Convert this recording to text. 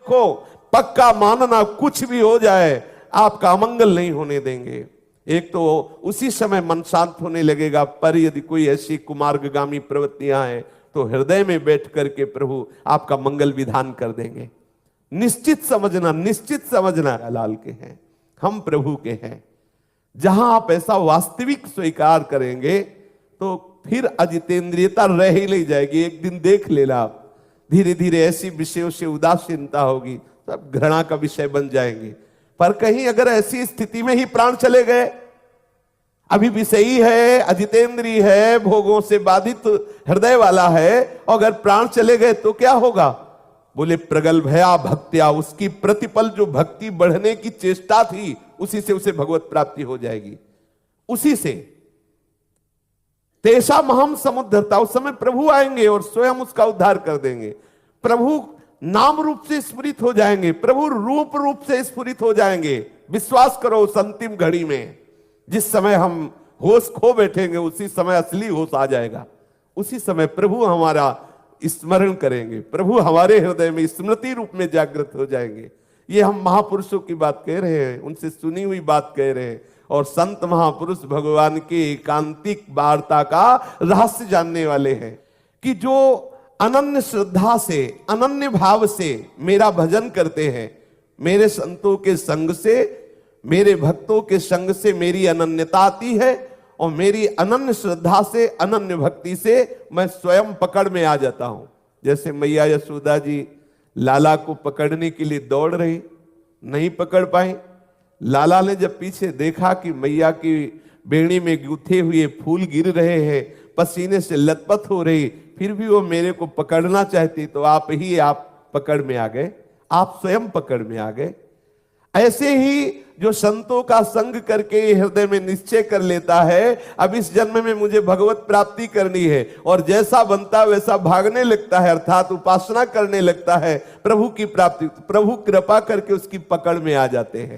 देखो, पक्का मानना कुछ भी हो जाए आपका अमंगल नहीं होने देंगे। एक तो उसी समय मन शांत होने लगेगा, पर यदि कोई ऐसी कुमार्गगामी प्रवृत्तियां हैं तो हृदय में बैठ करके प्रभु आपका मंगल विधान कर देंगे। निश्चित समझना लाल के हैं, हम प्रभु के हैं। जहां आप ऐसा वास्तविक स्वीकार करेंगे तो फिर अजितेंद्रियता रह ही नहीं जाएगी। एक दिन देख लेना आप, धीरे धीरे ऐसी विषयों से उदासीनता होगी, सब घृणा का विषय बन जाएंगे। पर कहीं अगर ऐसी स्थिति में ही प्राण चले गए, अभी विषयी है, अजितेंद्रिय है, भोगों से बाधित हृदय वाला है, और अगर प्राण चले गए तो क्या होगा? बोले प्रगल्भया भक्त्या, उसकी प्रतिपल जो भक्ति बढ़ने की चेष्टा थी उसी से उसे भगवत प्राप्ति हो जाएगी। उसी से तेषा महम समुद्धरता, उस समय प्रभु आएंगे और स्वयं उसका उद्धार कर देंगे। प्रभु नाम रूप से स्फुरित हो जाएंगे, प्रभु रूप से स्फुरित हो जाएंगे। विश्वास करो, उस अंतिम घड़ी में जिस समय हम होश खो बैठेंगे उसी समय असली होश आ जाएगा। उसी समय प्रभु हमारा स्मरण करेंगे, प्रभु हमारे हृदय में स्मृति रूप में जागृत हो जाएंगे। ये हम महापुरुषों की बात कह रहे हैं, उनसे सुनी हुई बात कह रहे हैं, और संत महापुरुष भगवान के एकांतिक वार्ता का रहस्य जानने वाले हैं कि जो अनन्य श्रद्धा से, अनन्य भाव से मेरा भजन करते हैं, मेरे संतों के संग से, मेरे भक्तों के संग से मेरी अनन्यता आती है, और मेरी अनन्य श्रद्धा से, अनन्य भक्ति से मैं स्वयं पकड़ में आ जाता हूं। जैसे मैया यशोदा जी लाला को पकड़ने के लिए दौड़ रही, नहीं पकड़ पाई। लाला ने जब पीछे देखा कि मैया की बेड़ी में गुथे हुए फूल गिर रहे हैं, पसीने से लथपथ हो रही, फिर भी वो मेरे को पकड़ना चाहती, तो आप पकड़ में आ गए, आप स्वयं पकड़ में आ गए। ऐसे ही जो संतों का संग करके हृदय में निश्चय कर लेता है, अब इस जन्म में मुझे भगवत प्राप्ति करनी है, और जैसा बनता वैसा भागने लगता है, अर्थात उपासना करने लगता है प्रभु की प्राप्ति, प्रभु कृपा करके उसकी पकड़ में आ जाते हैं।